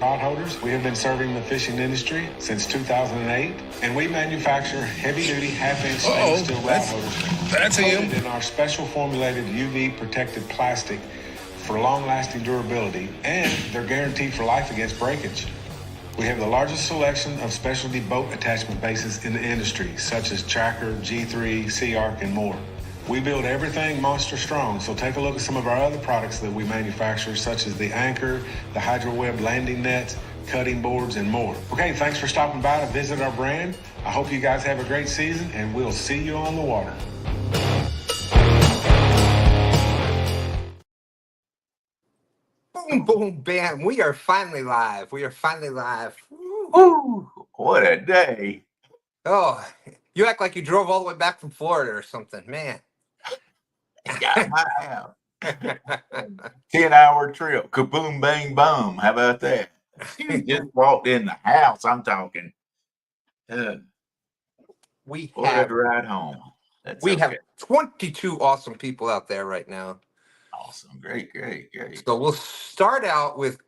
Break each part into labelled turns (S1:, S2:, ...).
S1: Rod holders. We have been serving the fishing industry since 2008, and we manufacture heavy-duty half-inch stainless steel rod holders.
S2: That's him.
S1: Coated in our special formulated UV protected plastic for long-lasting durability, and they're guaranteed for life against breakage. We have the largest selection of specialty boat attachment bases in the industry, such as Tracker, G3, Sea Arc, and more. We build everything monster strong, so take a look at some of our other products that we manufacture, such as the Anchor, the Hydro Web landing nets, cutting boards, and more. Okay, thanks for stopping by to visit our brand. I hope you guys have a great season, and we'll see you on the water.
S3: Boom, boom, bam. We are finally live.
S4: Ooh, what a day.
S3: Oh, you act like you drove all the way back from Florida or something, man.
S4: Got my house. 10-hour trip. Kaboom, bang, boom. How about that? You just walked in the house. I'm talking.
S3: We
S4: What
S3: have
S4: a ride home.
S3: we have 22 awesome people out there right now.
S4: Awesome. Great.
S3: So we'll start out with,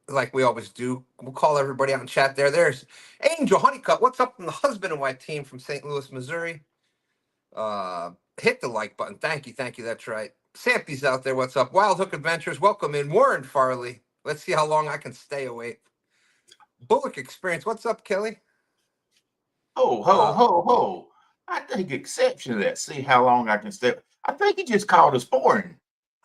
S3: like we always do, we'll call everybody out in chat there. There's Angel Honeycutt. What's up from the husband and wife team from St. Louis, Missouri? Hit the like button. Thank you. That's right. Sampy's out there. What's up? Wild Hook Adventures. Welcome in. Warren Farley. Let's see how long I can stay awake. Bullock Experience. What's up, Kelly?
S4: Ho. I take exception to that. See how long I can stay. I think he just called us boring.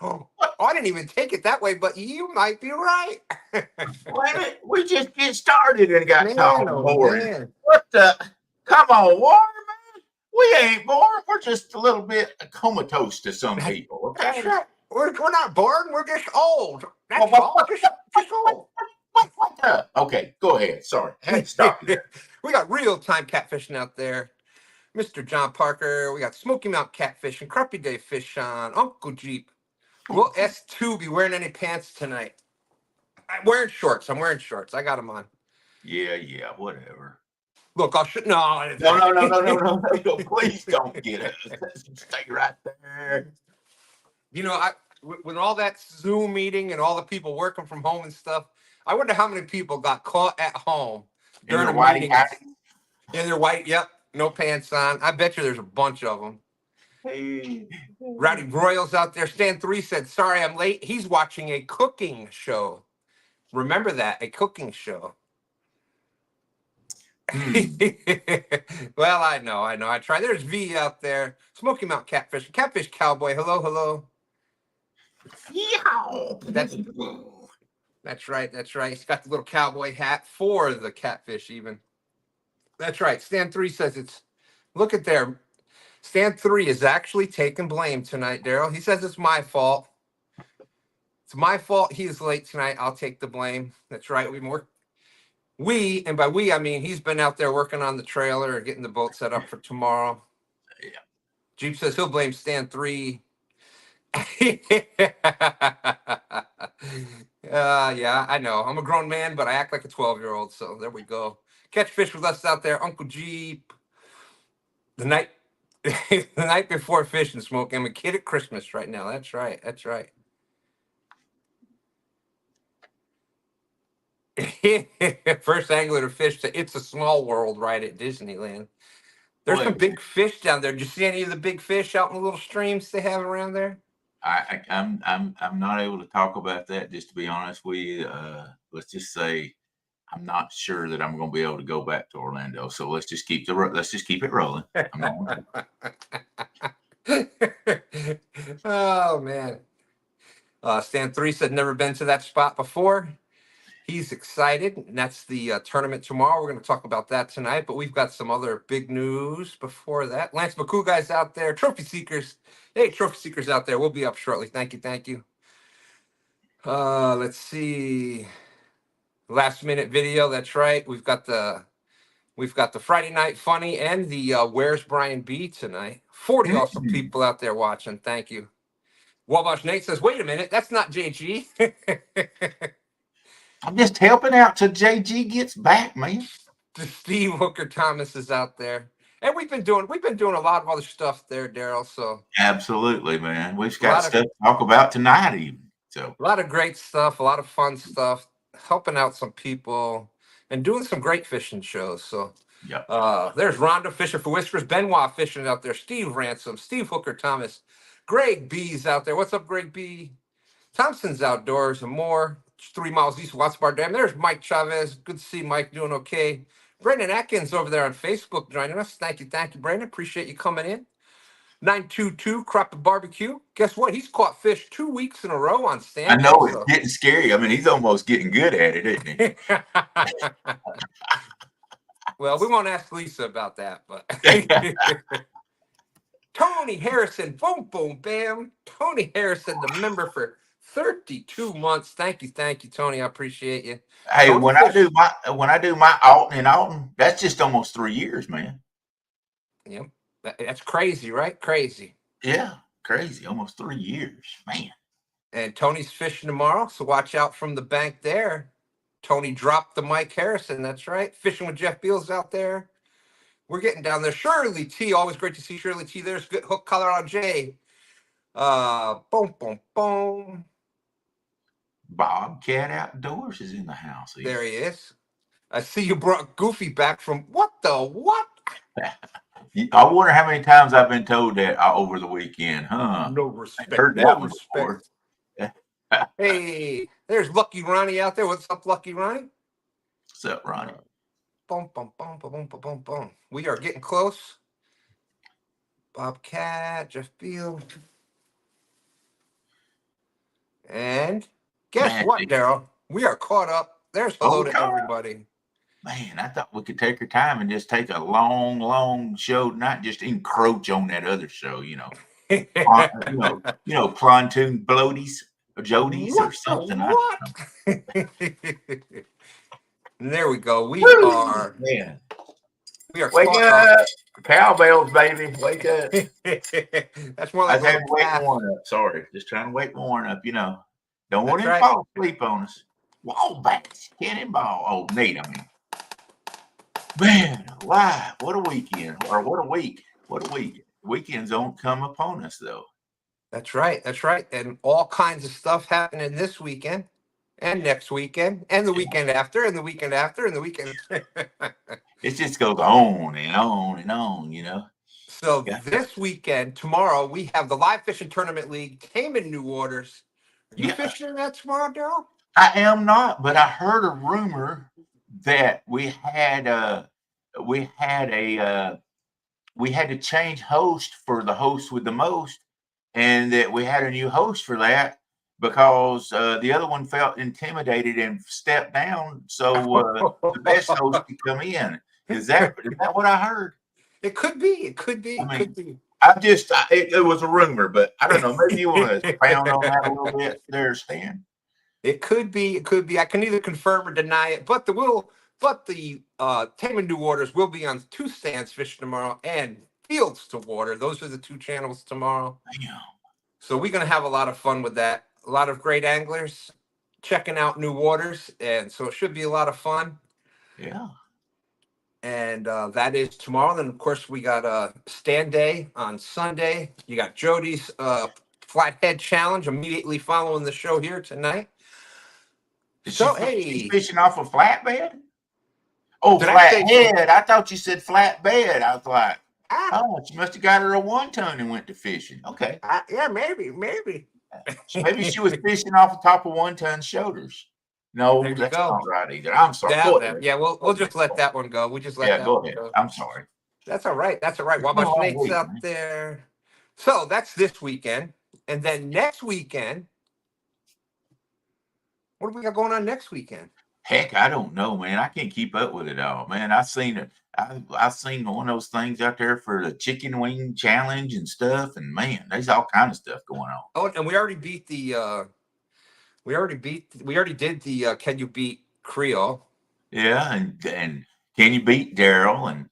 S3: Oh, I didn't even take it that way, but you might be right.
S4: Wait a minute. We just get started and got called boring.
S3: Man.
S4: What the? Come on, Warren, man. We ain't boring. We're just a little bit comatose to some people. Okay?
S3: That's right. We're not bored. We're just old. That's all. Just old.
S4: What the? Okay, go ahead. Sorry. I had to stop you there.
S3: We got real-time catfishing out there. Mr. John Parker. We got Smoky Mount Catfishing. Crappy Day Fish on. Uncle Jeep. Will S2 be wearing any pants tonight? I'm wearing shorts. I got them on.
S4: Yeah, whatever.
S3: Look, I'll no.
S4: No. Please don't get it. Stay right there.
S3: You know, with all that Zoom meeting and all the people working from home and stuff, I wonder how many people got caught at home during a meeting. In their white, yep, no pants on. I bet you there's a bunch of them.
S4: Hey.
S3: Rowdy Royals out there. Stan3 said, sorry I'm late. He's watching a cooking show. Remember that, a cooking show. Well, I know. I try. There's V out there. Smoky Mount Catfish. Catfish Cowboy. Hello.
S4: Yeah.
S3: That's right. He's got the little cowboy hat for the catfish even. That's right. Stan3 says it's, look at there. Stan3 is actually taking blame tonight, Daryl. He says it's my fault. It's my fault he is late tonight. I'll take the blame. That's right. And by we, I mean he's been out there working on the trailer or getting the boat set up for tomorrow.
S4: Yeah.
S3: Jeep says he'll blame Stan3. Yeah, I know. I'm a grown man, but I act like a 12-year-old. So there we go. Catch fish with us out there, Uncle Jeep. The night before fishing, Smoke. I'm a kid at Christmas right now. That's right. First angler to fish the It's a Small World ride at Disneyland. There's some big fish down there. Did you see any of the big fish out in the little streams they have around there?
S4: I'm not able to talk about that. Just to be honest with you, let's just say I'm not sure that I'm going to be able to go back to Orlando. So let's just keep it rolling.
S3: Oh man. Stan3 said never been to that spot before. He's excited, and that's the tournament tomorrow. We're going to talk about that tonight, but we've got some other big news before that. Lance McCoo guys out there, Trophy Seekers. Hey, Trophy Seekers out there. We'll be up shortly. Thank you. Let's see. Last minute video. That's right. We've got the Friday Night Funny and the Where's Brian B tonight. 40 awesome people out there watching. Thank you. Wabash Nate says, wait a minute, that's not JG.
S4: I'm just helping out till JG gets back, man.
S3: Steve Hooker Thomas is out there. And we've been doing a lot of other stuff there, Daryl. So
S4: absolutely, man. We've got stuff to talk about tonight even. So
S3: a lot of great stuff, a lot of fun stuff. helping out some people and doing some great fishing shows. So
S4: Yep.
S3: there's Rhonda fishing for Whispers, Benoit fishing out there, Steve Ransom, Steve Hooker Thomas, Greg B's out there. What's up, Greg B? Thompson's Outdoors and more. 3 miles east of Watts Bar Dam. There's Mike Chavez. Good to see Mike doing okay. Brandon Atkins over there on Facebook joining us. Thank you, Brandon. Appreciate you coming in. 922 Crappie Barbecue. Guess what? He's caught fish 2 weeks in a row on
S4: I
S3: STANday.
S4: know it's getting scary. I mean, he's almost getting good at it, isn't he?
S3: Well, we won't ask Lisa about that, but Tony Harrison, boom, boom, bam. Tony Harrison, the member for 32 months. Thank you, Tony. I appreciate you.
S4: Hey,
S3: Tony
S4: when I do my Alton in Alton, that's just almost 3 years, man.
S3: Yep. That's crazy, right? Crazy.
S4: Yeah, crazy. Almost 3 years, man.
S3: And Tony's fishing tomorrow, so watch out from the bank there. Tony dropped the Mike Harrison. That's right. Fishing with Jeff Beals out there. We're getting down there. Shirley T. Always great to see Shirley T. There's good hook color on Jay. Boom, boom, boom.
S4: Bobcat Outdoors is in the house.
S3: There he is. I see you brought Goofy back from what the what?
S4: I wonder how many times I've been told that over the weekend, huh?
S3: No respect.
S4: I heard that one before.
S3: Hey, there's Lucky Ronnie out there. What's up, Lucky Ronnie?
S4: What's up, Ronnie?
S3: Boom, boom, boom, boom, boom, boom, boom. We are getting close. Bobcat, Jeff Beal. And guess what, Daryl? We are caught up. There's hello to everybody.
S4: Man, I thought we could take our time and just take a long show, not just encroach on that other show, you know. Pontoon Bloaties or Jodies or something.
S3: What? There we go. We are
S4: wake up. Cowbells, baby. Wake up.
S3: That's more like
S4: I was having to wake Warren up. Sorry. Just trying to wake Warren up, you know. Don't want him to fall asleep on us. Wallbats, cannonball. Oh, neat, I mean. Man, why? What a weekend. Or what a week. What a week. Weekends don't come upon us, though.
S3: That's right. And all kinds of stuff happening this weekend and next weekend and the weekend after and the weekend after and the weekend.
S4: It just goes on and on and on, you know.
S3: So this weekend, tomorrow, we have the Live Fishing Tournament League, Taming New Waters. Are you fishing in that tomorrow, Daryl?
S4: I am not, but I heard a rumor that we had to change host for the host with the most, and that we had a new host for that because the other one felt intimidated and stepped down. So the best host could come in. Is that what I heard?
S3: It could be.
S4: It was a rumor, but I don't know. Maybe you want to pound on that a little bit there, Stan.
S3: It could be. I can neither confirm or deny it, but the Taming New Waters will be on 2Stans fishing tomorrow and Fields to Water. Those are the 2 channels tomorrow.
S4: Damn.
S3: So we're going to have a lot of fun with that. A lot of great anglers checking out new waters, and so it should be a lot of fun.
S4: Yeah.
S3: And that is tomorrow. Then, of course, we got STANday on Sunday. You got Jody's Flathead Challenge immediately following the show here tonight.
S4: She's fishing off a flatbed? Oh, flathead. I thought you said flatbed. I was like, she must have got her a 1-ton and went to fishing. Okay.
S3: Yeah, maybe.
S4: Maybe she was fishing off the top of 1-ton shoulders. No, that's not right either. I'm sorry.
S3: Yeah, we'll just let that one go. We just let that one go.
S4: I'm sorry.
S3: That's all right. Wabash Nate's out there. So that's this weekend. And then next weekend, what do we got going on next weekend?
S4: Heck, I don't know, man. I can't keep up with it all, man. I've seen one of those things out there for the chicken wing challenge and stuff, and man, there's all kind of stuff going on.
S3: Oh, and we already beat the we already did the Can You Beat Creole?
S4: Yeah, and Can You Beat Daryl? And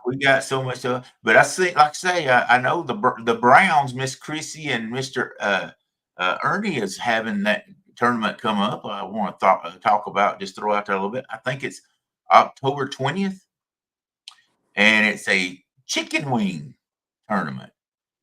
S4: we got so much stuff. But I see, like I say, I know the Browns, Miss Chrissy and Mr. Ernie is having that tournament come up. I want to talk about, just throw out there a little bit. I think it's October 20th, and it's a chicken wing tournament.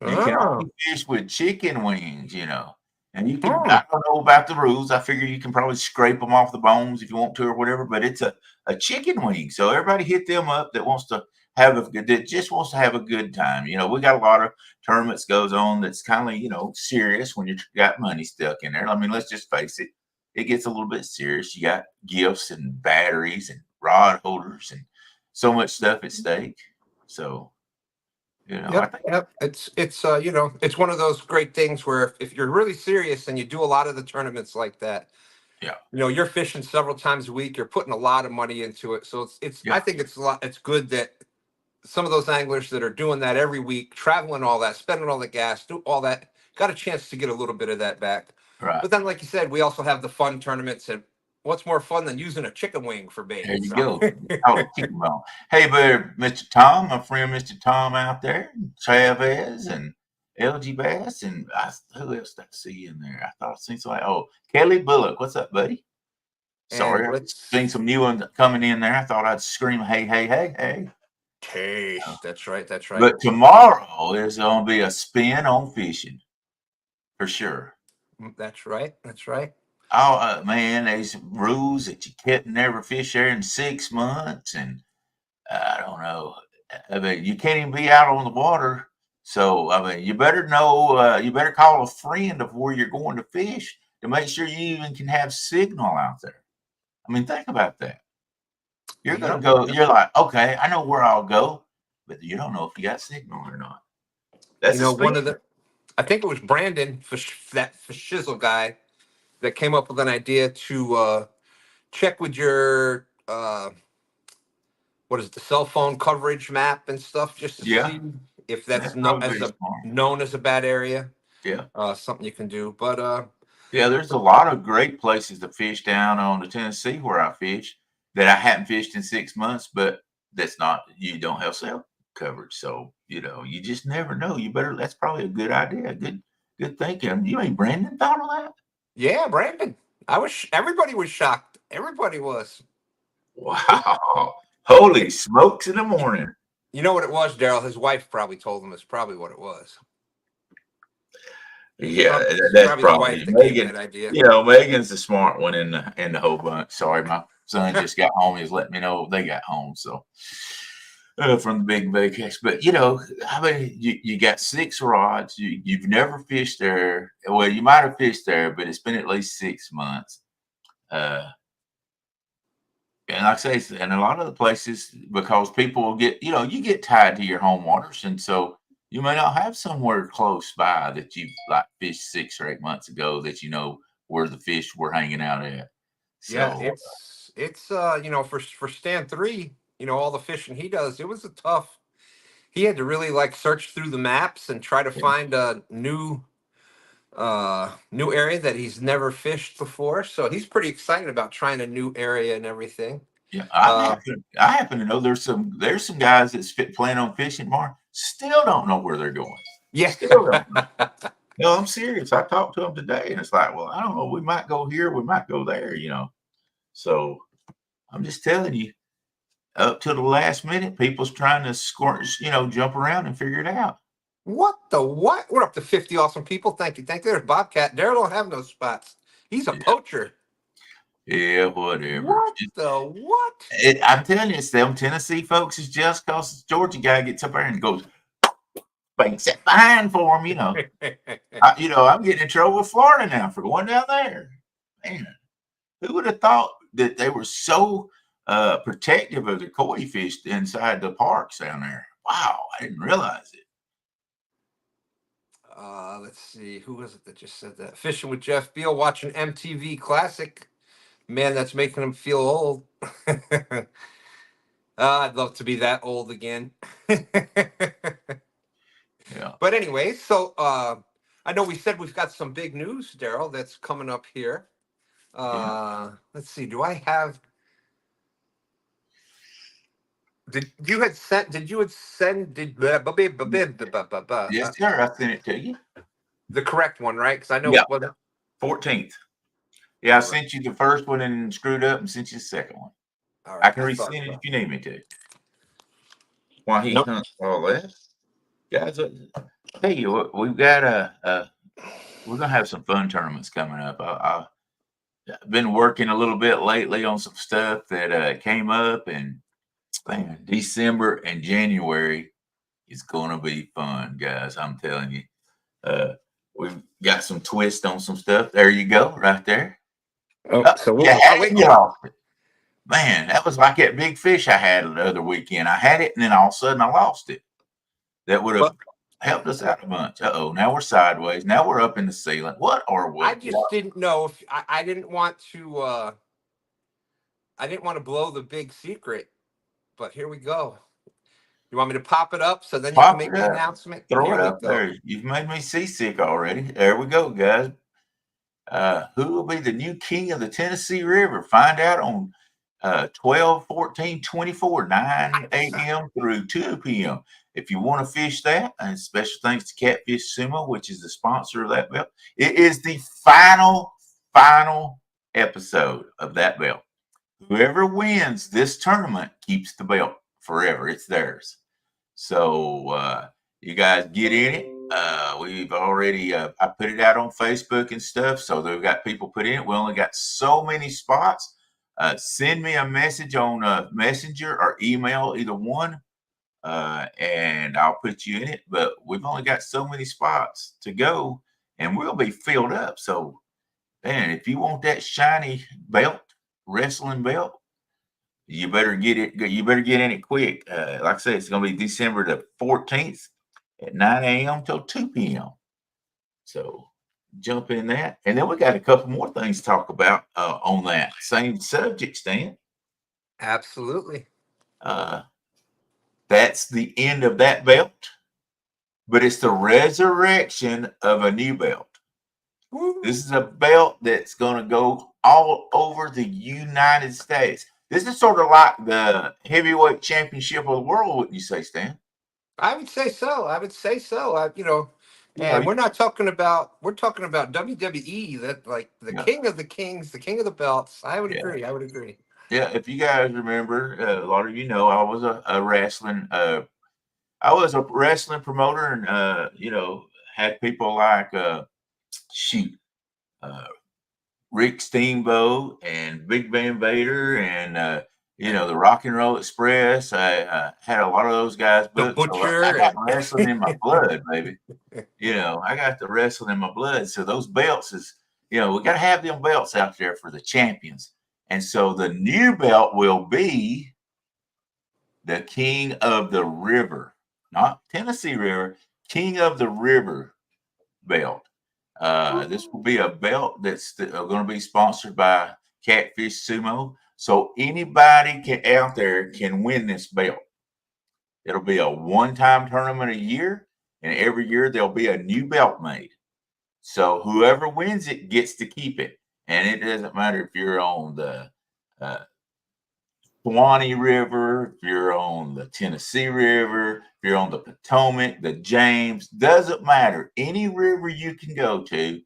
S4: You can only fish with chicken wings, you know. And you can, I don't know about the rules. I figure you can probably scrape them off the bones if you want to or whatever, but it's a chicken wing. So everybody hit them up that wants to that just wants to have a good time. You know, we got a lot of tournaments goes on that's kind of, you know, serious when you got money stuck in there. I mean, let's just face it. It gets a little bit serious. You got gifts and batteries and rod holders and so much stuff at stake. So, you know, I think
S3: It's you know, it's one of those great things where if you're really serious and you do a lot of the tournaments like that,
S4: yeah,
S3: you know, you're fishing several times a week, you're putting a lot of money into it. So it's I
S4: yeah,
S3: think it's good that some of those anglers that are doing that every week, traveling all that, spending all the gas, do all that, got a chance to get a little bit of that back.
S4: right.
S3: But then, like you said, we also have the fun tournaments, and what's more fun than using a chicken wing for bait?
S4: There you
S3: So.
S4: go. Oh, keep them on. Hey, but Mr. Tom, my friend Mr. Tom out there, Chavez and LG Bass, and who else did I see in there? I thought I seen somebody. Oh, Kelly Bullock. What's up, buddy?
S3: And
S4: Sorry, I seen some new ones coming in there. I thought I'd scream, hey, hey, hey, hey.
S3: That's right. That's right.
S4: But tomorrow there's going to be a spin on fishing for sure.
S3: That's right. That's right.
S4: Oh, man, there's rules that you can't never fish there in 6 months, and I don't know. I mean, you can't even be out on the water. So, I mean, you better know, you better call a friend of where you're going to fish to make sure you even can have signal out there. I mean, think about that. You're going to go, you're like, okay, I know where I'll go, but you don't know if you got signal or not.
S3: You
S4: That's a
S3: know,
S4: spin.
S3: I think it was Brandon, that shizzle guy, that came up with an idea to check with your what is it, the cell phone coverage map and stuff, just to
S4: Yeah,
S3: see if that's
S4: that's
S3: not
S4: probably
S3: as
S4: very
S3: a
S4: smart.
S3: known as a bad area.
S4: Yeah.
S3: Something you can do. But
S4: Yeah, there's a lot of great places to fish down on the Tennessee where I fish that I hadn't fished in 6 months, but that's not, you don't have cell coverage. So, you know, you just never know. You better, that's probably a good idea. Good thinking. You ain't Brandon thought of that?
S3: yeah, Brandon, everybody was shocked. Everybody was.
S4: Wow. Holy smokes in the morning.
S3: You know what it was, Daryl? His wife probably told him it's probably what it was.
S4: Yeah,
S3: It's
S4: that's
S3: probably the
S4: probably
S3: wife that gave him
S4: Megan.
S3: that idea.
S4: You know, Megan's the smart one in the whole bunch. Sorry, my son just got home. He's letting me know they got home. So from the big vacation. But you know, I mean, you got 6 rods. You've never fished there. Well, you might have fished there, but it's been at least 6 months. And like I say, and a lot of the places, because people will get, you know, you get tied to your home waters, and so you may not have somewhere close by that you like fished 6 or 8 months ago that you know where the fish were hanging out at.
S3: Yeah,
S4: So
S3: it's you know, for Stan 3, you know, all the fishing he does, it was a tough. He had to really like search through the maps and try to
S4: yeah,
S3: find a new area that he's never fished before. So he's pretty excited about trying a new area and everything.
S4: yeah,
S3: Uh
S4: I happen to know there's some guys that's plan on fishing tomorrow, still don't know where they're going.
S3: yeah.
S4: Still don't know. No, I'm serious. I talked to them today, and it's like, well, I don't know. We might go here, we might go there, you know. So I'm just telling you, up to the last minute, people's trying to squirt, you know, jump around and figure it out.
S3: What the what? We're up to 50 awesome people. Thank you. Thank you. There's Bobcat. Daryl don't have no spots. He's a
S4: Yeah,
S3: poacher.
S4: yeah, whatever.
S3: What the what?
S4: I'm telling you, it's them Tennessee folks. Is just because this Georgia guy gets up there and goes, banks that fine for him, you know. You know, I'm getting in trouble with Florida now for going down there. Man, who would have thought that they were so protective of the koi fish inside the parks down there? Wow, I didn't realize it.
S3: Let's see. Who was it that just said that? Fishing with Jeff Beal, watching MTV Classic. Man, that's making him feel old. I'd love to be that old again.
S4: Yeah,
S3: But anyway, so I know we said we've got some big news, Daryl, that's coming up here.
S4: yeah.
S3: Let's see. Do I have? Did you had sent? Did you had send? Did
S4: Yes, sir. I sent it to you.
S3: the correct one, right? Because I know.
S4: Yeah,
S3: Well,
S4: 14th. Yeah, I
S3: all right.
S4: sent you the first one and screwed up and sent you the second one.
S3: All
S4: I
S3: right.
S4: can
S3: I thought
S4: resend it if
S3: so.
S4: you need me to. While he
S3: Nope.
S4: hunts all that. Guys, tell you what, we've got we're gonna have some fun tournaments coming up. I've been working a little bit lately on some stuff that came up, and man, December and January is gonna be fun, guys. I'm telling you. We've got some twist on some stuff. There you go, right there.
S3: Oh, so
S4: You
S3: we'll,
S4: had
S3: I'll
S4: it,
S3: wait.
S4: and you lost it. Man, that was like that big fish I had the other weekend. I had it, and then all of a sudden I lost it. That would have
S3: But
S4: helped us out a bunch. Uh-oh, now we're sideways. Now we're up in the ceiling. What are we?
S3: I just didn't know if I didn't want to. I didn't want to blow the big secret. But here we go. You want me to pop it up so then you can
S4: Pop
S3: make
S4: it
S3: the
S4: up.
S3: announcement?
S4: Throw
S3: Here
S4: it
S3: we
S4: up
S3: go.
S4: there. You've made me seasick already. There we go, guys. Who will be the new king of the Tennessee River? Find out on 12, 14, 24, 9 a.m. through 2 p.m. If you want to fish that, and special thanks to Catfish Sumo, which is the sponsor of that belt. It is the final episode of that belt. Whoever wins this tournament keeps the belt forever. It's theirs. So you guys get in it. We've already I put it out on Facebook and stuff, so they've got people put in it. We only got so many spots. Send me a message on Messenger or email, either one, and I'll put you in it. But we've only got so many spots to go, and we'll be filled up. So, man, if you want that shiny belt, wrestling belt, you better get it. You better get in it quick. Like I said, it's going to be December the 14th at 9 a.m. till 2 p.m. So jump in that. And then we got a couple more things to talk about on that same subject, Stan.
S3: Absolutely.
S4: That's the end of that belt, but it's the resurrection of a new belt.
S3: Woo.
S4: This is a belt that's going to go all over the United States. This is sort of like the heavyweight championship of the world, wouldn't you say, Stan?
S3: I would say so. I would say so.
S4: Yeah,
S3: And we're not talking about WWE, that like the
S4: yeah,
S3: king of the kings, the king of the belts. I would
S4: yeah.
S3: agree. I would agree.
S4: Yeah, if you guys remember, a lot of you know I was a wrestling. I was a wrestling promoter, and had people like shoot, uh, Rick Steamboat and Big Van Vader, and the Rock and Roll Express. I had a lot of those guys
S3: The
S4: booked, so I
S3: butcher
S4: got
S3: and
S4: wrestling in my blood, baby. I got the wrestling in my blood. So those belts is, we got to have them belts out there for the champions. And so the new belt will be the King of the River, not Tennessee River, King of the River belt. This will be a belt that's going to be sponsored by Catfish Sumo. So anybody out there can win this belt. It'll be a one-time tournament a year, and every year there'll be a new belt made. So whoever wins it gets to keep it. And it doesn't matter if you're on the uh, Swanee River, if you're on the Tennessee River, if you're on the Potomac, the James, doesn't matter. Any river you can go to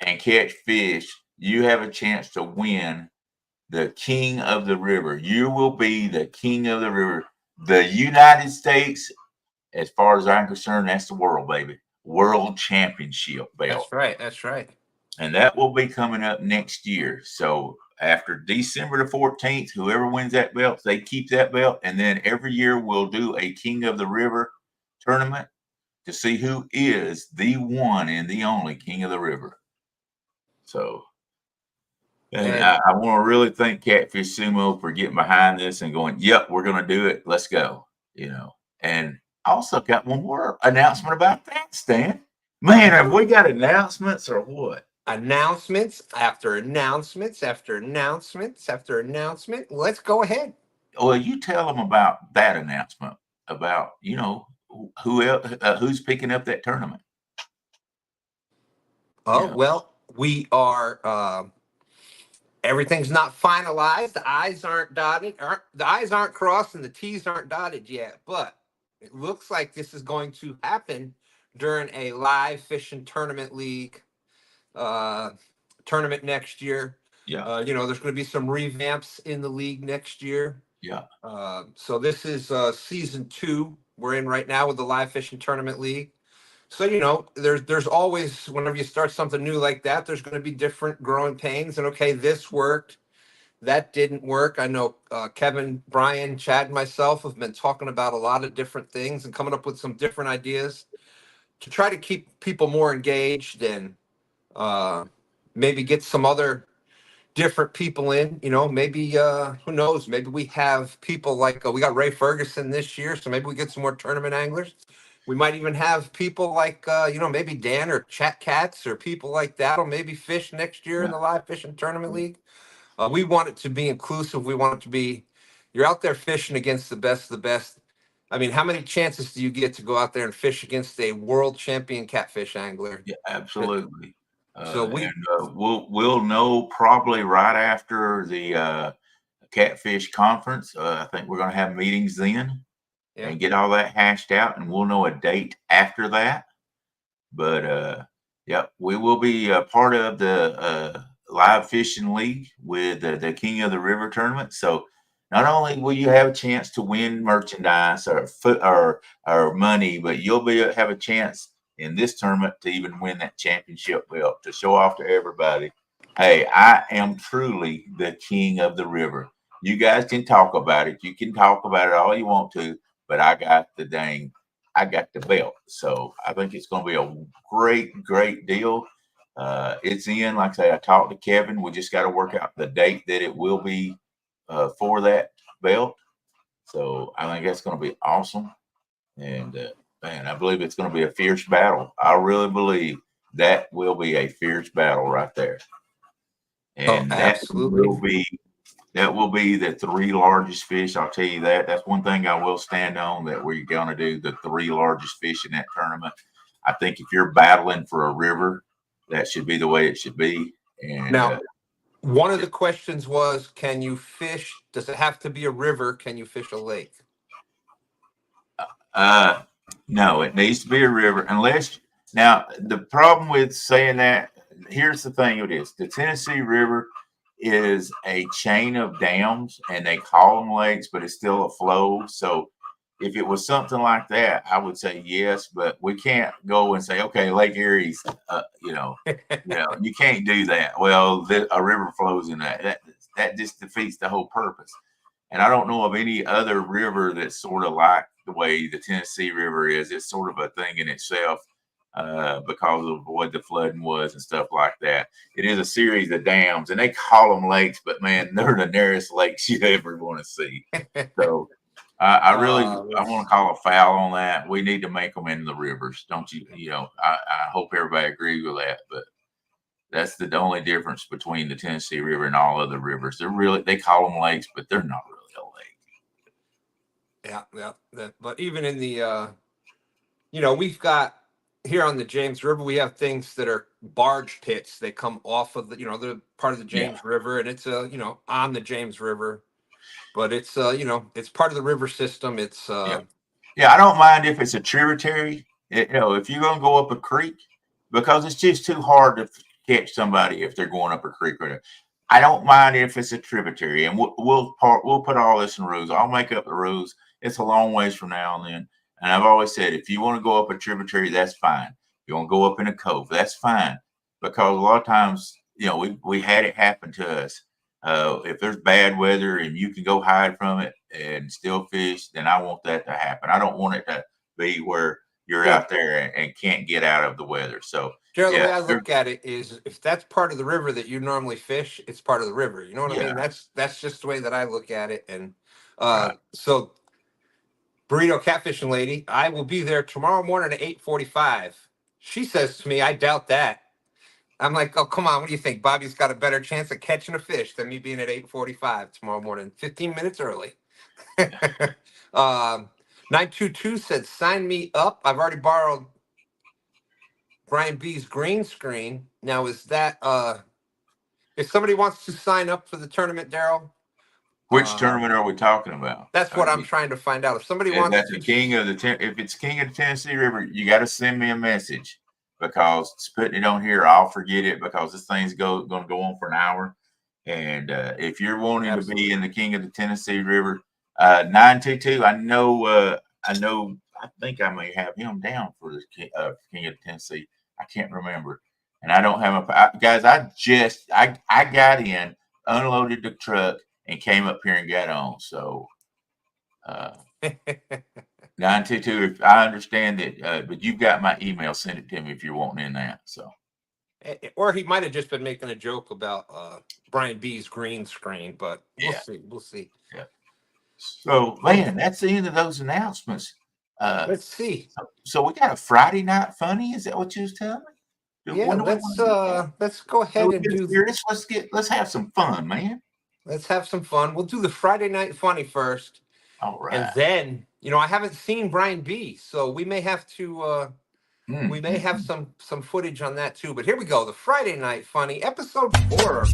S4: and catch fish, you have a chance to win the king of the river. You will be the king of the river. The United States, as far as I'm concerned, that's the world, baby. World Championship belt.
S3: That's right. That's right.
S4: And that will be coming up next year. So after December the 14th, whoever wins that belt, they keep that belt. And then every year we'll do a King of the River tournament to see who is the one and the only King of the River. So, and
S3: And
S4: I want to really thank Catfish Sumo for getting behind this and going, yep, we're going to do it. Let's go. And I also got one more announcement about that, Stan. Man, have we got announcements or what?
S3: announcements after announcements after announcements after announcement. Let's go ahead.
S4: Well, you tell them about that announcement about, who else, who's picking up that tournament.
S3: Oh, well, we are everything's not finalized. The I's aren't dotted, the I's aren't crossed, and the T's aren't dotted yet. But it looks like this is going to happen during a live fishing tournament league tournament next year.
S4: Yeah.
S3: There's going to be some revamps in the league next year.
S4: Yeah.
S3: So this is season 2 we're in right now with the live fishing tournament league. So, you know, there's always, whenever you start something new like that, there's going to be different growing pains. And okay, this worked, that didn't work. I know Kevin, Brian, Chad, and myself have been talking about a lot of different things and coming up with some different ideas to try to keep people more engaged and uh, maybe get some other different people in. You know, maybe who knows? Maybe we have people like we got Ray Ferguson this year, so maybe we get some more tournament anglers. We might even have people like you know, maybe Dan or Chat Cats or people like that'll maybe fish next year in
S4: Yeah.
S3: the live fishing tournament league. We want it to be inclusive. We want it to be you're out there fishing against the best of the best. I mean, how many chances do you get to go out there and fish against a world champion catfish angler?
S4: Yeah, absolutely.
S3: So
S4: And
S3: we,
S4: we'll know probably right after the catfish conference. I think we're going to have meetings then
S3: yeah.
S4: and get all that hashed out, and we'll know a date after that. But yeah, we will be a part of the live fishing league with the King of the River tournament. So not only will you have a chance to win merchandise or or money, but you'll have a chance in this tournament to even win that championship belt to show off to everybody. Hey, I am truly the king of the river. You guys can talk about it. You can talk about it all you want to, but I got the belt. So I think it's going to be a great deal. It's in, like I say, I talked to Kevin. We just got to work out the date that it will be for that belt. So I think that's going to be awesome. And man, I believe it's going to be a fierce battle. I really believe that will be a fierce battle right there.
S3: Oh,
S4: And
S3: absolutely.
S4: that will be the three largest fish. I'll tell you that. That's one thing I will stand on, that we're going to do the three largest fish in that tournament. I think if you're battling for a river, that should be the way it should be. And
S3: Now, one of the questions was, can you fish? Does it have to be a river? Can you fish a lake?
S4: uh, no, it needs to be a river. Unless now the problem with saying that, here's the thing: it is the Tennessee River is a chain of dams, and they call them lakes, but it's still a flow. So if it was something like that, I would say yes, but we can't go and say, okay, Lake Erie's, you can't do that. Well, a river flows in that. That just defeats the whole purpose. And I don't know of any other river that's sort of like the way the Tennessee River is. It's sort of a thing in itself because of what the flooding was and stuff like that. It is a series of dams, and they call them lakes, but man, they're the nearest lakes you ever want to see. So I want to call a foul on that. We need to make them in the rivers, don't you? I hope everybody agrees with that, but that's the only difference between the Tennessee River and all other rivers. They call them lakes, but they're not really a lake.
S3: Yeah. But even in the, we've got here on the James River, we have things that are barge pits. They come off of the part of the James River, and it's on the James River, but it's it's part of the river system. It's
S4: I don't mind if it's a tributary. If you're gonna go up a creek, because it's just too hard to catch somebody if they're going up a creek. I don't mind if it's a tributary, and we'll put all this in rules. I'll make up the rules. It's a long ways from now and then. And I've always said, if you want to go up a tributary, that's fine. If you want to go up in a cove, that's fine. Because a lot of times, we had it happen to us. If there's bad weather and you can go hide from it and still fish, then I want that to happen. I don't want it to be where you're out there and can't get out of the weather. So,
S3: Gerald, the way I look at it is, if that's part of the river that you normally fish, it's part of the river. You know what I mean? That's just the way that I look at it. And so, Burrito Catfishing Lady, I will be there tomorrow morning at 8:45. She says to me, I doubt that. I'm like, oh, come on. What do you think? Bobby's got a better chance of catching a fish than me being at 8:45 tomorrow morning, 15 minutes early. 922 said, sign me up. I've already borrowed Brian B's green screen. Now, is that if somebody wants to sign up for the tournament, Daryl?
S4: Which tournament are we talking about?
S3: That's what I'm trying to find out. If somebody wants
S4: that's the king of if it's King of the Tennessee River, you got to send me a message, because putting it on here, I'll forget it, because this thing's going to go on for an hour. And if you're wanting to be in the King of the Tennessee River, 922, I know I think I may have him down for the King of Tennessee. I can't remember. And I don't have guys. I got in, unloaded the truck, and came up here and got on. So 922. I understand that, but you've got my email. Send it to me if you're wanting in that. So,
S3: or he might have just been making a joke about Brian B's green screen, but we'll see. We'll see.
S4: Yeah. So, man, that's the end of those announcements.
S3: Let's see.
S4: So we got a Friday night funny. Is that what you was telling me?
S3: Yeah, let's go ahead and do
S4: this. Let's have some fun, man.
S3: Let's have some fun. We'll do the Friday night funny first.
S4: All right.
S3: And then, I haven't seen Brian B, so we may have to we may have some footage on that too. But here we go. The Friday night funny, episode 4.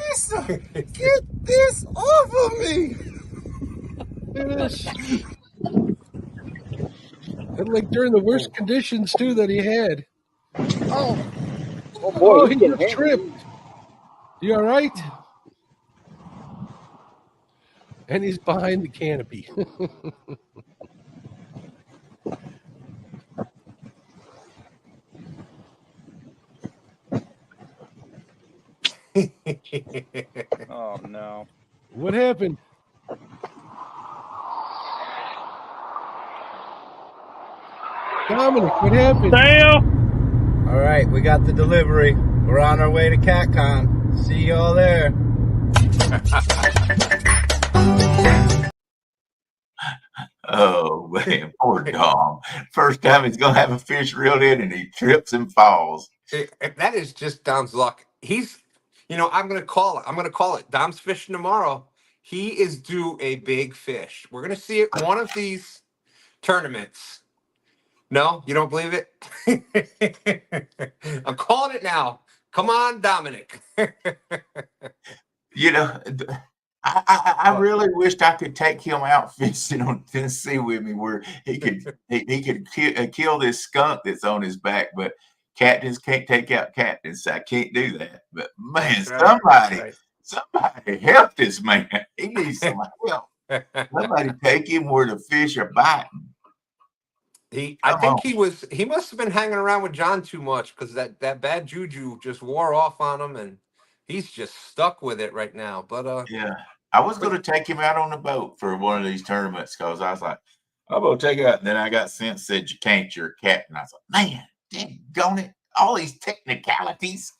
S2: Mister, get this off of me!
S5: Yes. And like during the worst conditions too that he had.
S2: Oh boy,
S5: he just tripped. You all right? And he's behind the canopy.
S2: Oh no.
S5: What happened? Dominic, what happened?
S2: Dale! All right, we got the delivery. We're on our way to CatCon. See y'all there.
S4: Oh man, poor Dom. First time he's gonna have a fish reeled in, and he trips and falls.
S3: That is just Dom's luck. He's, I'm gonna call it. Dom's fishing tomorrow. He is due a big fish. We're gonna see it one of these tournaments. No, you don't believe it? I'm calling it now. Come on, Dominic.
S4: I really wished I could take him out fishing on Tennessee with me, where he could kill this skunk that's on his back. But captains can't take out captains, so I can't do that. But man, somebody help this man. He needs some help. Somebody take him where the fish are biting.
S3: I think he must have been hanging around with John too much, because that bad juju just wore off on him, and he's just stuck with it right now. But
S4: yeah, I was going to take him out on the boat for one of these tournaments, because I was like, I'm going to take it out. And then I got sense said, you can't, you're a captain. I was like, man, daggone it, all these technicalities.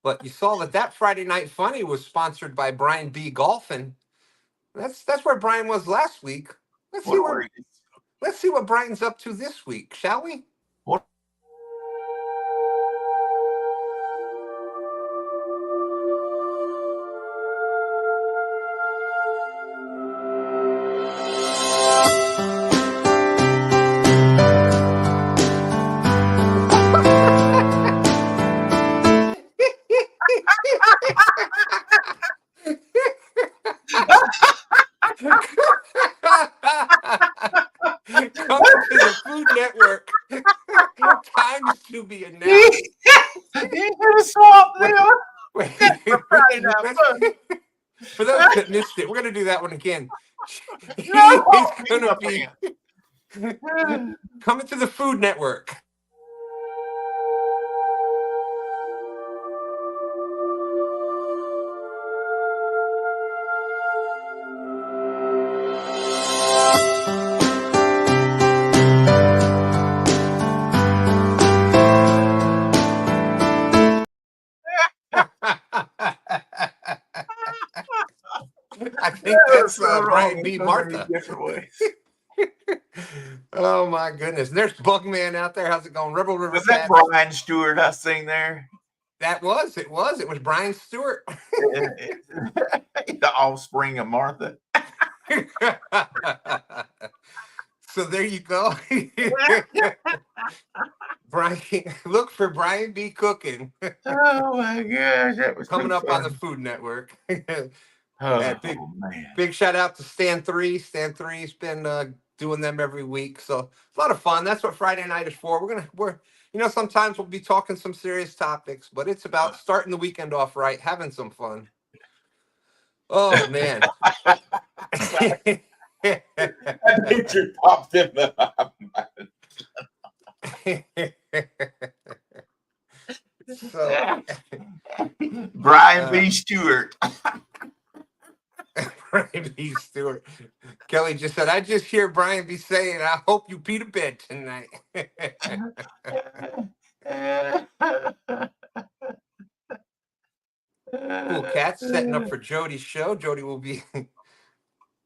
S3: But you saw that Friday night funny was sponsored by Brian B Golfing. That's where Brian was last week. Let's see what Brian's up to this week, shall we?
S4: What?
S3: Coming to the Food Network. Times to be announced. For those that missed it, we're going to do that one again. He's going to be coming to the Food Network. I think that's Brian B. Martha.
S4: Different ways.
S3: Oh my goodness! And there's Bugman out there. How's it going? Rebel River.
S4: Was that Brian Stewart I seen there?
S3: It was Brian Stewart.
S4: The offspring of Martha.
S3: So there you go. Brian, look for Brian B. Cooking.
S4: Oh my gosh, that was
S3: coming up on the Food Network. And
S4: Oh man.
S3: big shout out to Stan3. Stan3's been doing them every week, so it's a lot of fun. That's what Friday night is for. We're sometimes we'll be talking some serious topics, but it's about starting the weekend off right, having some fun. Oh man.
S4: That picture popped in the
S3: So
S4: Brian B. Stewart.
S3: Brian B. Stewart. Kelly just said, I just hear Brian B. saying, I hope you pee to bed tonight. Cool Cat's setting up for Jody's show. Jody will be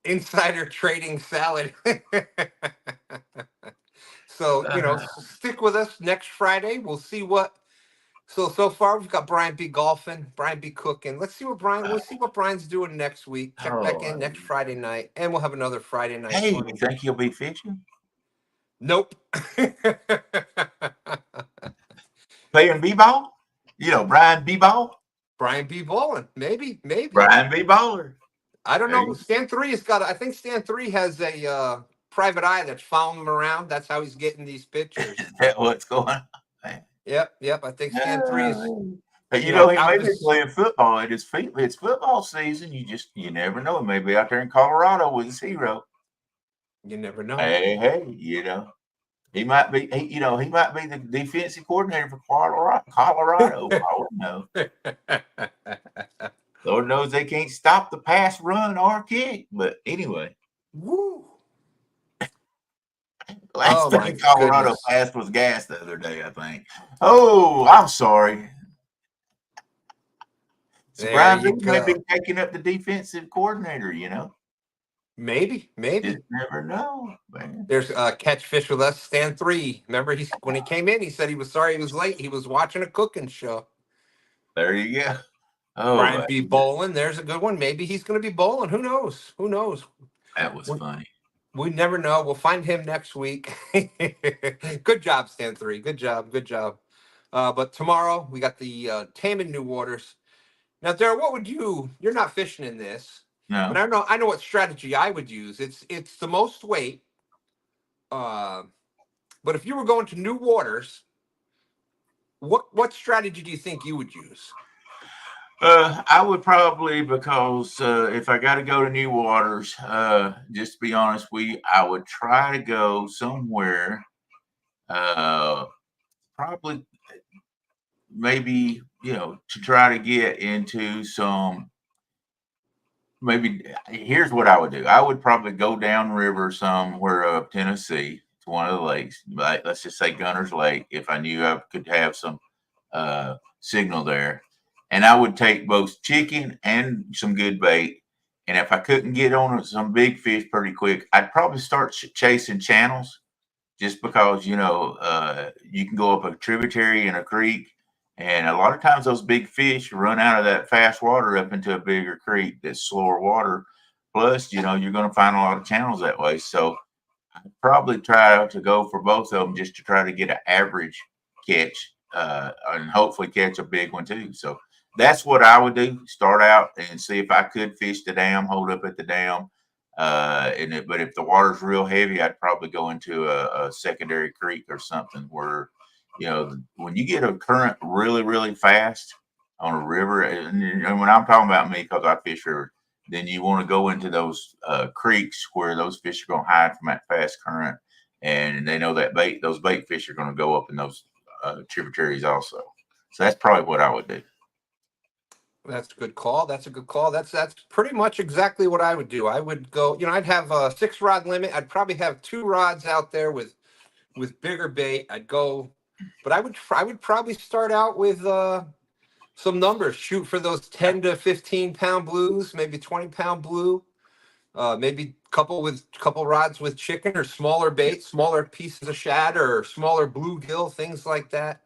S3: insider trading salad. So, stick with us next Friday. We'll see what. So far we've got Brian B golfing, Brian B cooking. We'll see what Brian's doing next week. Check back in next Friday night, and we'll have another Friday night.
S4: Hey, you think he'll be fishing?
S3: Nope.
S4: Playing b-ball? Brian b-ball?
S3: Brian B bowling. Maybe.
S4: Brian B. Baller.
S3: I don't know. Stan3 has got. I think Stan3 has a private eye that's following him around. That's how he's getting these pictures.
S4: Is that what's going on?
S3: Yep. I think Stan3 is.
S4: But he may be playing football. It's football season. You never know. He may be out there in Colorado with his hero.
S3: You never know.
S4: Hey, he might be. He might be the defensive coordinator for Colorado. I don't know. Lord knows they can't stop the pass, run, or kick. But anyway,
S3: woo.
S4: Last thing Colorado passed was gas the other day, I think. Oh, I'm sorry. So Brian B may be taking up the defensive coordinator,
S3: Maybe.
S4: You never know, man.
S3: There's Catch Fish with us, Stan3. Remember, when he came in, he said he was sorry he was late. He was watching a cooking show.
S4: There you go. Oh,
S3: Brian B. bowling. There's a good one. Maybe he's going to be bowling. Who knows?
S4: That was funny.
S3: We never know. We'll find him next week. Good job, Stan3. Good job. But tomorrow we got the Taming New Waters. Now, Darryl, what would you're not fishing in this.
S4: No.
S3: But I know what strategy I would use. It's the most weight. But if you were going to new waters, what strategy do you think you would use?
S4: I would probably, because if I got to go to new waters, just to be honest, I would try to go somewhere, probably maybe, to try to get into some, maybe here's what I would do. I would probably go downriver somewhere up Tennessee to one of the lakes, like let's just say Gunner's Lake, if I knew I could have some signal there. And I would take both chicken and some good bait. And if I couldn't get on some big fish pretty quick, I'd probably start chasing channels, just because, you can go up a tributary in a creek. And a lot of times those big fish run out of that fast water up into a bigger creek that's slower water. Plus, you're going to find a lot of channels that way. So I'd probably try to go for both of them, just to try to get an average catch, and hopefully catch a big one too. So that's what I would do. Start out and see if I could fish the dam, hold up at the dam. But if the water's real heavy, I'd probably go into a secondary creek or something where, when you get a current really, really fast on a river, and when I'm talking about me, because I fish river, then you want to go into those creeks where those fish are going to hide from that fast current. And they know that those bait fish are going to go up in those tributaries also. So that's probably what I would do.
S3: That's a good call. That's pretty much exactly what I would do. I would go, I'd have a 6-rod limit. I'd probably have 2 rods out there with bigger bait. I'd go, but I would probably start out with some numbers. Shoot for those 10 to 15 pound blues, maybe 20-pound blue, maybe couple rods with chicken or smaller bait, smaller pieces of shad or smaller bluegill, things like that.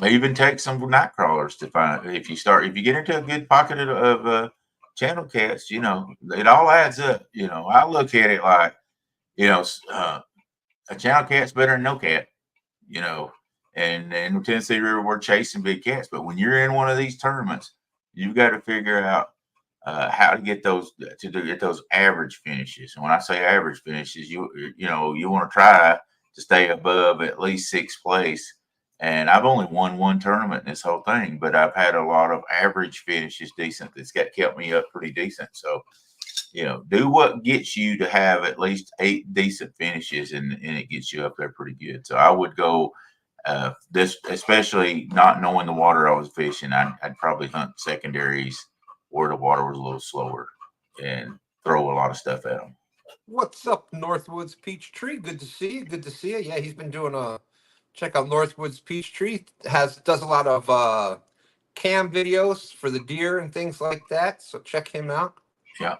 S4: Even take some night crawlers to find, if you get into a good pocket of channel cats, it all adds up. I look at it like, a channel cat's better than no cat, and in the Tennessee River, we're chasing big cats. But when you're in one of these tournaments, you've got to figure out, how to get those get those average finishes. And when I say average finishes, you want to try to stay above at least sixth place. And I've only won one tournament in this whole thing, but I've had a lot of average finishes, decent. That's kept me up pretty decent. So, do what gets you to have at least 8 decent finishes, and it gets you up there pretty good. So I would go this, especially not knowing the water I was fishing. I'd probably hunt secondaries where the water was a little slower and throw a lot of stuff at them.
S3: What's up, Northwoods Peachtree? Good to see you. Good to see you. Yeah, he's been doing check out Northwoods Peachtree. Does a lot of cam videos for the deer and things like that. So check him out.
S4: Yeah.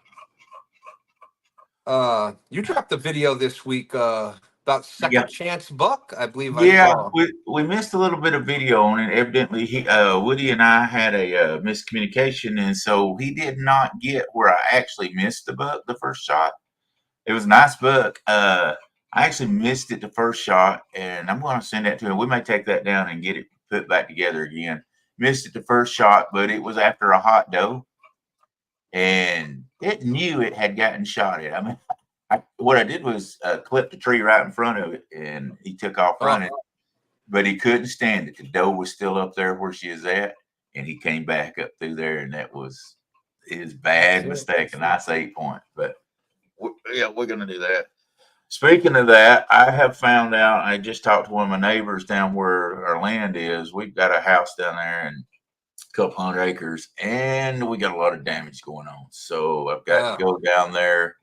S3: You dropped a video this week about second chance buck, I believe.
S4: Yeah,
S3: I saw.
S4: we missed a little bit of video on it. Evidently, Woody and I had a miscommunication, and so he did not get where I actually missed the buck the first shot. It was a nice buck. I actually missed it the first shot, and I'm going to send that to him. We may take that down and get it put back together again. Missed it the first shot, but it was after a hot doe, and it knew it had gotten shot at. I mean, what I did was clip the tree right in front of it, and he took off running, but he couldn't stand it. The doe was still up there where she is at, and he came back up through there, and that was his bad mistake, a nice 8 point. But we're going to do that. Speaking of that, I have found out, I just talked to one of my neighbors down where our land is. We've got a house down there and a couple 100 acres, and we got a lot of damage going on. So I've got to go down there.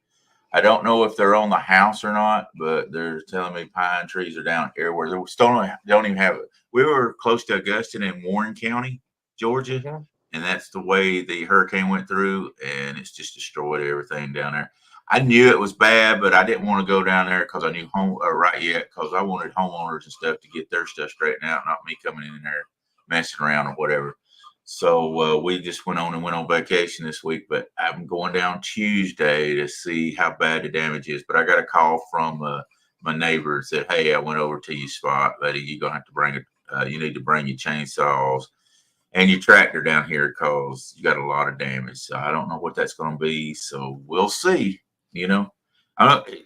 S4: I don't know if they're on the house or not, but they're telling me pine trees are down everywhere. They still don't even have it. We were close to Augusta in Warren County, Georgia, and that's the way the hurricane went through, and it's just destroyed everything down there. I knew it was bad, but I didn't want to go down there because I knew because I wanted homeowners and stuff to get their stuff straightened out, not me coming in there messing around or whatever. So we just went on vacation this week, but I'm going down Tuesday to see how bad the damage is. But I got a call from my neighbor that said, "Hey, I went over to your spot, buddy. You're gonna have to bring you need to bring your chainsaws and your tractor down here because you got a lot of damage." So I don't know what that's going to be. So we'll see.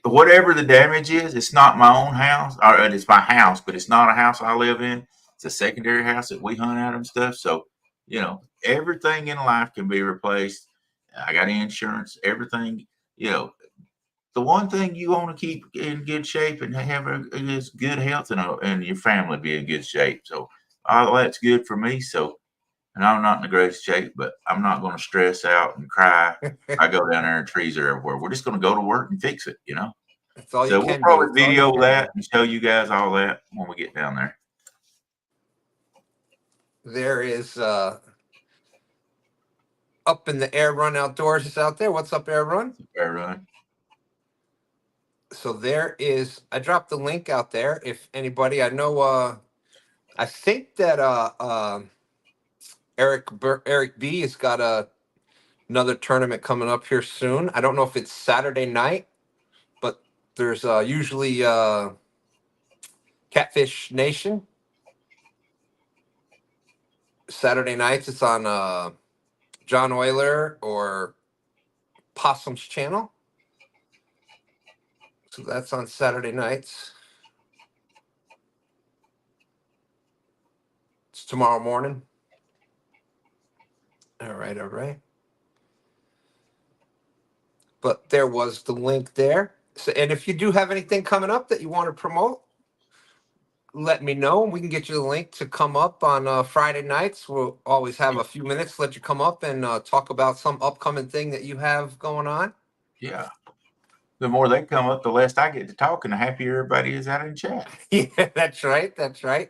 S4: Whatever the damage is, it's not my own house, or it's my house, but it's not a house I live in. It's a secondary house that we hunt out and stuff. So, everything in life can be replaced. I got insurance, everything, the one thing you want to keep in good shape and have is good health and your family be in good shape. So all that's good for me. So, and I'm not in the greatest shape, but I'm not going to stress out and cry. I go down there and trees are everywhere. We're just going to go to work and fix it,
S3: That's all
S4: so
S3: you can
S4: we'll probably
S3: do.
S4: video that and show you guys all that when we get down there.
S3: There is Up in the Air Run Outdoors is out there. What's up, Air Run?
S4: Air Run.
S3: So I dropped the link out there. If anybody, I know, I think that Eric B has got another tournament coming up here soon. I don't know if it's Saturday night, but there's usually Catfish Nation. Saturday nights, it's on John Euler or Possum's channel. So that's on Saturday nights. It's tomorrow morning. All right. But there was the link there. So, and if you do have anything coming up that you want to promote, let me know. We can get you the link to come up on Friday nights. We'll always have a few minutes to let you come up and talk about some upcoming thing that you have going on.
S4: Yeah. The more they come up, the less I get to talk, and the happier everybody is out in chat.
S3: Yeah, that's right.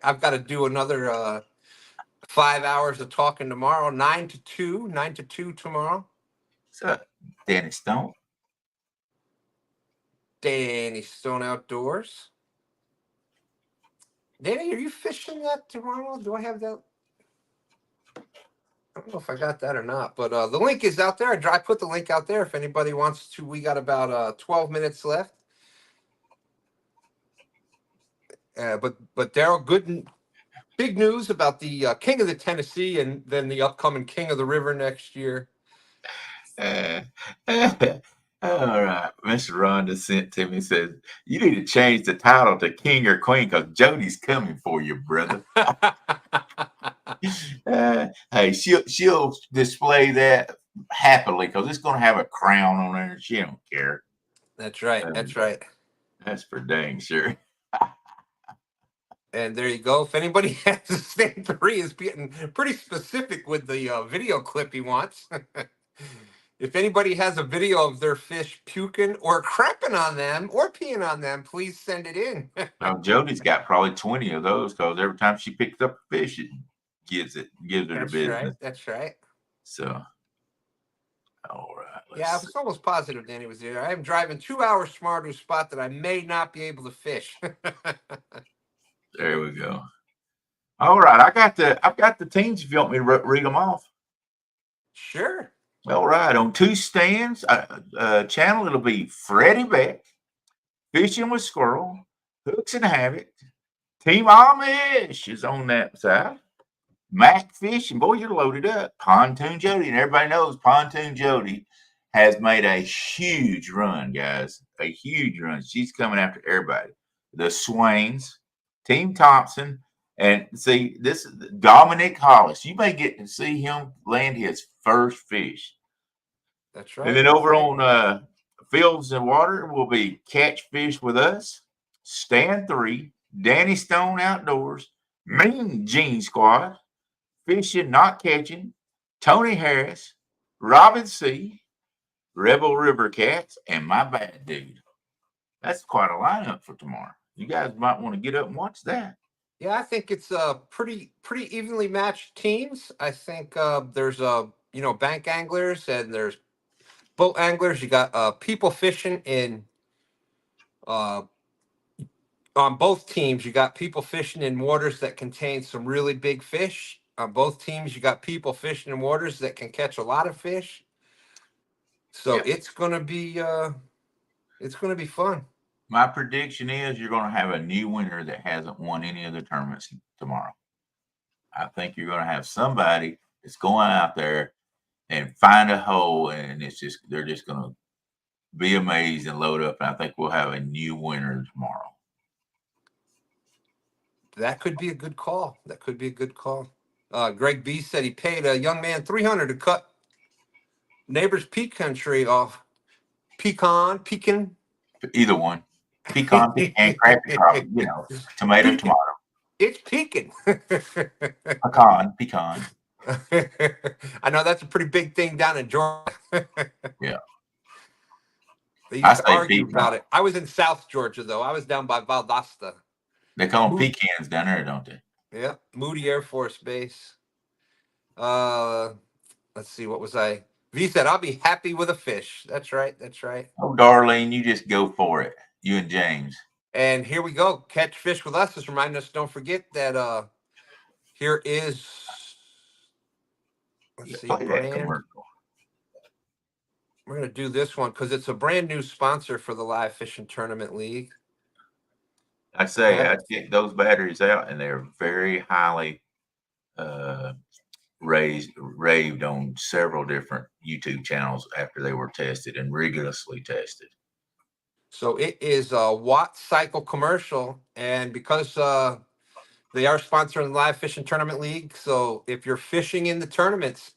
S3: I've got to do another 5 hours of talking tomorrow, 9 to 2 tomorrow.
S4: What's up, Danny Stone?
S3: Danny Stone Outdoors. Danny, are you fishing that tomorrow? Do I have that? I don't know if I got that or not, but the link is out there. I put the link out there if anybody wants to. We got about 12 minutes left. But Daryl, big news about the King of the Tennessee and then the upcoming King of the River next year.
S4: All right. Mr. Rhonda sent to me says, you need to change the title to King or Queen because Jody's coming for you, brother. Hey, she'll display that happily because it's going to have a crown on there. She don't care.
S3: That's right. That's right.
S4: That's for dang sure.
S3: And there you go. If anybody has a stand 3 is getting pretty specific with the video clip he wants. If anybody has a video of their fish puking or crapping on them or peeing on them, please send it in.
S4: Now, Jody's got probably 20 of those because every time she picks up a fish, it gives her the business.
S3: Right. That's right.
S4: So, all right.
S3: Yeah, I was almost positive Danny was there. I am driving 2 hours tomorrow to a spot that I may not be able to fish.
S4: There we go. All right, I've got the teams if you want me to read them off.
S3: Sure.
S4: All right, on 2Stans channel, it'll be Freddie Beck, Fishing with Squirrel, Hooks and Havoc, Team Amish is on that side. Mac Fishing, boy, you're loaded up. Pontoon Jody, and everybody knows Pontoon Jody has made a huge run, guys. A huge run. She's coming after everybody. The Swains, Team Thompson, and see this is Dominic Hollis. You may get to see him land his first fish.
S3: That's right.
S4: And then over on Fields and Water will be Catch Fish with Us, Stand 3, Danny Stone Outdoors, Mean Gene Squad, Fishing Not Catching, Tony Harris, Robin C, Rebel River Cats, and My Bad Dude. That's quite a lineup for tomorrow. You guys might want to get up and watch that.
S3: Yeah, I think it's pretty evenly matched teams. I think there's bank anglers and there's boat anglers. You got people fishing in on both teams. You got people fishing in waters that contain some really big fish. On both teams, you got people fishing in waters that can catch a lot of fish. So it's gonna be fun.
S4: My prediction is you're going to have a new winner that hasn't won any of the tournaments tomorrow. I think you're going to have somebody that's going out there and find a hole, and they're just going to be amazed and load up. And I think we'll have a new winner tomorrow.
S3: That could be a good call. Greg B said he paid a young man $300 to cut neighbor's peak country off pecan.
S4: Either one. Pecan, crappy crop, tomato.
S3: It's pecan.
S4: Pecan.
S3: I know that's a pretty big thing down in Georgia.
S4: Yeah.
S3: They used to argue about it. I was in South Georgia, though. I was down by Valdosta.
S4: They call them pecans down there, don't they?
S3: Yeah. Moody Air Force Base. Let's see. What was I? V said, I'll be happy with a fish. That's right.
S4: Oh, Darlene, you just go for it. You and James.
S3: And here we go. Catch Fish with Us is reminding us, don't forget that here is, let's see, brand. We're going to do this one because it's a brand new sponsor for the Live Fishing Tournament League.
S4: I checked those batteries out, and they're very highly raved on several different YouTube channels after they were tested and rigorously tested.
S3: So it is a Watt Cycle commercial, and because they are sponsoring the Live Fishing Tournament League, so if you're fishing in the tournaments,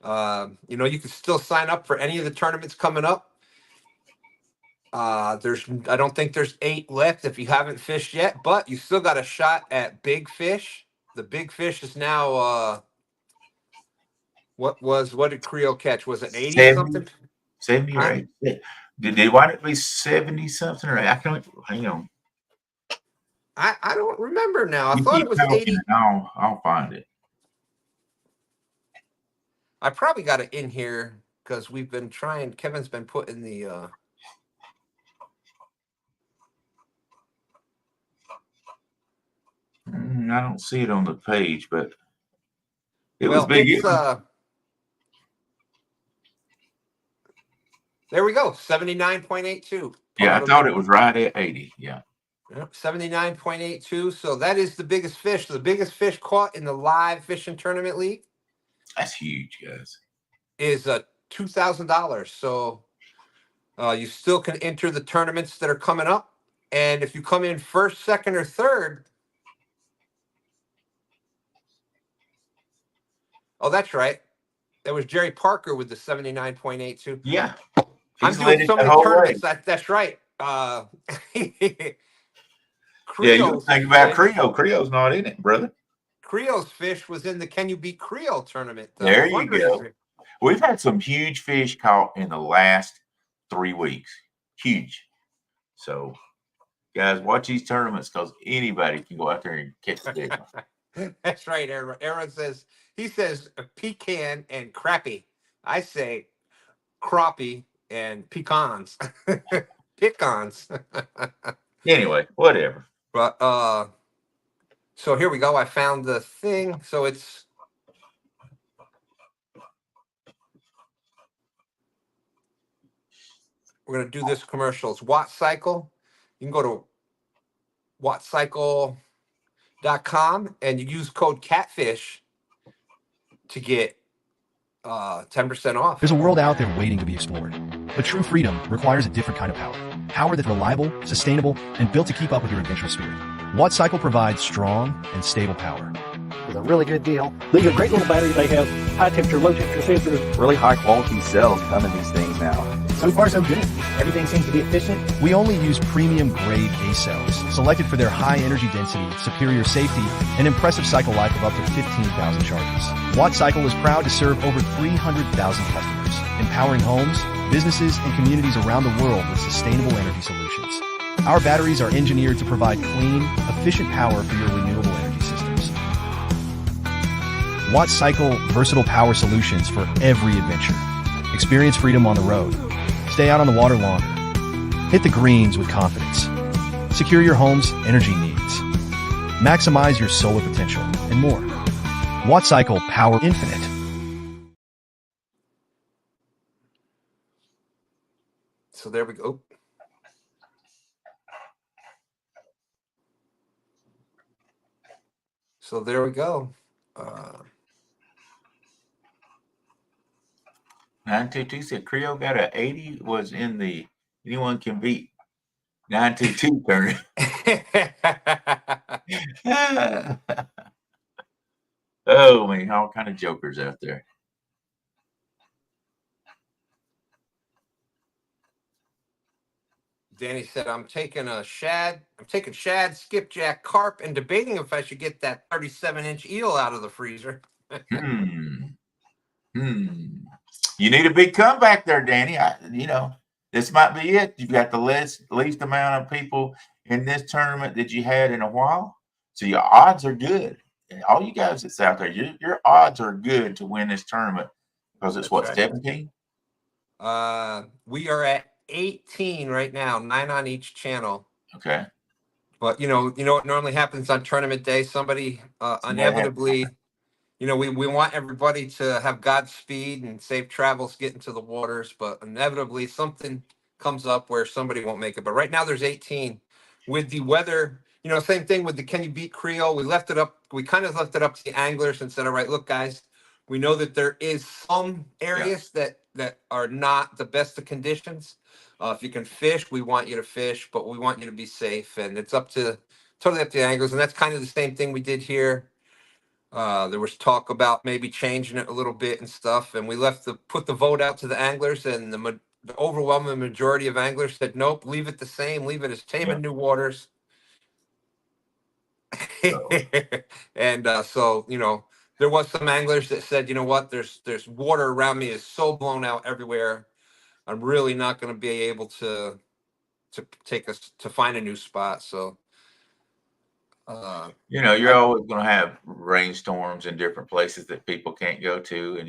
S3: you can still sign up for any of the tournaments coming up. I don't think there's 8 left if you haven't fished yet, but you still got a shot at big fish. The big fish is now what did Creo catch? Was it 80 something?
S4: 70 or 80. Why did it be 70 something or I can't hang on.
S3: I don't remember now. I thought it was 80.
S4: I'll find it.
S3: I probably got it in here because we've been trying. Kevin's been putting the
S4: I don't see it on the page, but it was big.
S3: There we go, 79.82.
S4: Yeah, I thought it was right at 80. Yeah.
S3: Yep, 79.82. So that is the biggest fish. The biggest fish caught in the Live Fishing Tournament League.
S4: That's huge, guys.
S3: Is a $2,000. So you still can enter the tournaments that are coming up. And if you come in first, second, or third, oh, that's right. That was Jerry Parker with the 79.82.
S4: Yeah.
S3: I'm
S4: He's
S3: doing
S4: led it
S3: so
S4: the
S3: many
S4: whole
S3: tournaments.
S4: way.
S3: That's right.
S4: Yeah, you
S3: Creole's
S4: think about
S3: fish.
S4: Creole. Creole's not in it, brother.
S3: Creole's fish was in the Can You Beat Creole tournament
S4: There you go.
S3: fundraiser.
S4: We've had some huge fish caught in the last 3 weeks. Huge. So, guys, watch these tournaments because anybody can go out there and catch big ones.
S3: That's right, Aaron. Aaron says, he says pecan and crappie. I say crappie and pecans. Pecans.
S4: Anyway, whatever.
S3: But so here we go. I found the thing. So it's we're gonna do this commercial. It's Watt Cycle. You can go to wattcycle.com and you use code catfish to get 10% off.
S6: There's a world out there waiting to be explored. But true freedom requires a different kind of power. Power that's reliable, sustainable, and built to keep up with your adventurous spirit. Watt Cycle provides strong and stable power.
S7: With a really good deal. These are great little batteries. They have high temperature, low temperature sensors.
S8: Really high quality cells come in these things now.
S7: So far, so good. Everything seems to be efficient.
S6: We only use premium grade A cells, selected for their high energy density, superior safety, and impressive cycle life of up to 15,000 charges. Watt Cycle is proud to serve over 300,000 customers, empowering homes, businesses, and communities around the world with sustainable energy solutions. Our batteries are engineered to provide clean, efficient power for your renewable energy systems. Watt Cycle, versatile power solutions for every adventure. Experience freedom on the road. Stay out on the water longer. Hit the greens with confidence. Secure your home's energy needs. Maximize your solar potential and more. Watt Cycle, power infinite.
S3: So there we go. So there we go.
S4: 922 said Creole got a 80, was in the anyone can beat 922 tournament. Oh man, all kind of jokers out there.
S3: Danny said, I'm taking shad, skipjack, carp, and debating if I should get that 37-inch eel out of the freezer.
S4: You need a big comeback there, Danny. This might be it. You've got the least amount of people in this tournament that you had in a while. So your odds are good. And all you guys that's out there, your odds are good to win this tournament because it's
S3: That's right.
S4: 17?
S3: We are at 18 right now, 9 on each channel.
S4: Okay.
S3: But you know what normally happens on tournament day? Somebody inevitably, we want everybody to have Godspeed and safe travels getting to the waters, but inevitably something comes up where somebody won't make it. But right now there's 18. With the weather, same thing with the Can You Beat Creole. We kind of left it up to the anglers and said, all right, look, guys, we know that there is some areas that are not the best of conditions. If you can fish, we want you to fish, but we want you to be safe. And it's totally up to the anglers. And that's kind of the same thing we did here. There was talk about maybe changing it a little bit and stuff. And we put the vote out to the anglers, and the overwhelming majority of anglers said, nope, leave it the same. Leave it as Taming New Waters. And so, there was some anglers that said, you know what, there's water around me is so blown out everywhere. I'm really not going to be able to take us to find a new spot. So,
S4: you're always going to have rainstorms in different places that people can't go to. And,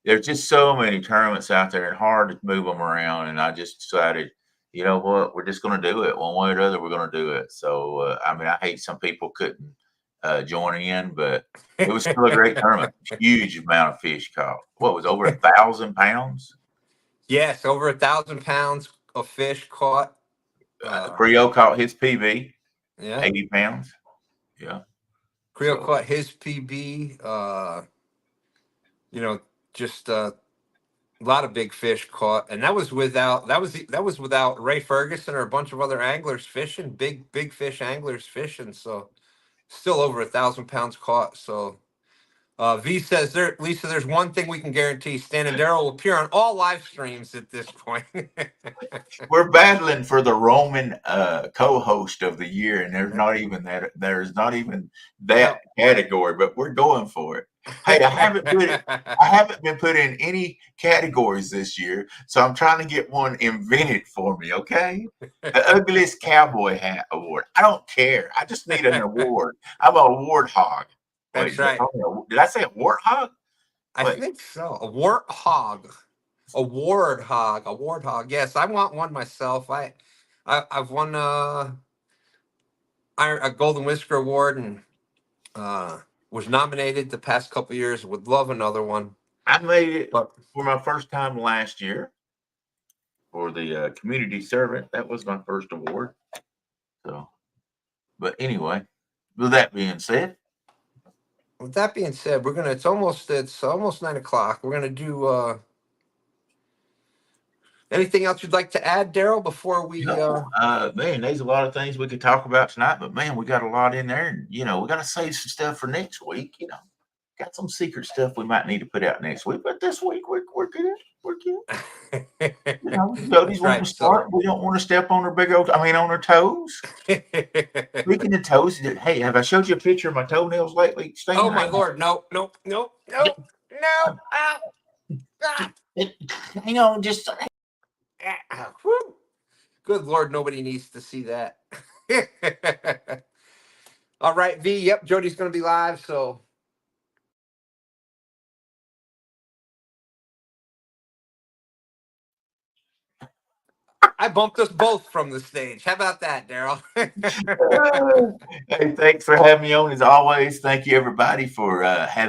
S4: there's just so many tournaments out there and hard to move them around. And I just decided, you know what, we're just going to do it one way or the other. We're going to do it. So, I hate some people couldn't join in, but it was still a great tournament. Huge amount of fish caught. What was over 1,000 pounds?
S3: Yes, over 1,000 pounds of fish caught.
S4: Creole caught his PB,
S3: 80
S4: pounds. Yeah.
S3: Creole caught his PB. Just A lot of big fish caught, and that was without Ray Ferguson or a bunch of other anglers fishing, big fish anglers fishing. So still over 1,000 pounds caught. So V says Lisa, there's one thing we can guarantee: Stan and Daryl will appear on all live streams at this point.
S4: We're battling for the Roman co-host of the year, and there's not even that category, but we're going for it. Hey, I haven't been put in any categories this year, so I'm trying to get one invented for me. Okay, the ugliest cowboy hat award. I don't care. I just need an award. I'm a award hog.
S3: That's right.
S4: Did I say a warthog?
S3: I think so. A warthog. A warthog. Yes, I want one myself. I've won a Golden Whisker Award and was nominated the past couple of years. Would love another one.
S4: I made it for my first time last year for the community servant. That was my first award. So, but anyway, with that being said,
S3: it's almost 9 o'clock. We're gonna do anything else you'd like to add, Daryl, before we
S4: man, there's a lot of things we could talk about tonight, but man, we got a lot in there, and we gotta save some stuff for next week. Got some secret stuff we might need to put out next week, but this week we're good. We're good. Jody's want to start. We don't want to step on on her toes. Speaking of toes, hey, have I showed you a picture of my toenails lately?
S3: Oh my Lord, no.
S4: Hang on, just.
S3: Good Lord, nobody needs to see that. All right, V. Yep, Jody's going to be live, so. I bumped us both from the stage. How about that, Daryl?
S4: Hey, thanks for having me on as always. Thank you, everybody, for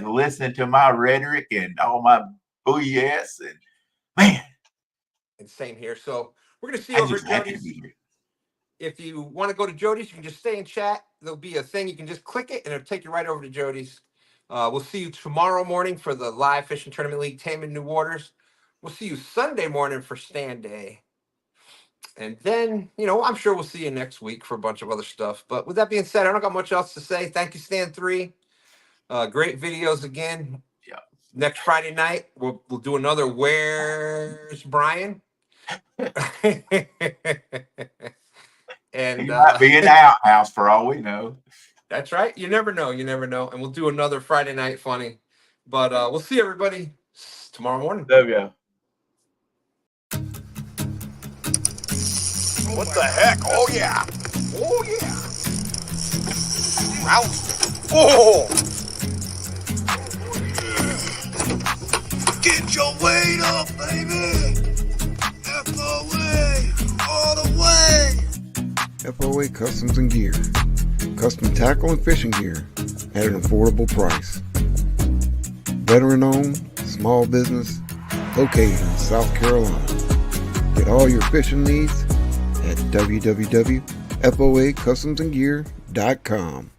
S4: listening to my rhetoric and all my BS. And man.
S3: And same here. So we're going to see over at Jody's. If you want to go to Jody's, you can just stay in chat. There'll be a thing. You can just click it, and it'll take you right over to Jody's. We'll see you tomorrow morning for the live fishing tournament league, Taming New Waters. We'll see you Sunday morning for STANday. And then, I'm sure we'll see you next week for a bunch of other stuff. But with that being said, I don't got much else to say. Thank you, Stan3. Great videos again.
S4: Yeah.
S3: Next Friday night, we'll do another Where's Brian? And
S4: he might be in the outhouse for all we know.
S3: That's right. You never know. And we'll do another Friday night funny. But we'll see everybody tomorrow morning.
S4: Love ya.
S9: What the heck? Oh yeah. Rouse. Oh. Get your weight up, baby. FOA all the way.
S10: FOA Customs and Gear. Custom tackle and fishing gear at an affordable price. Veteran owned, small business, located in South Carolina. Get all your fishing needs at www.foacustomsandgear.com.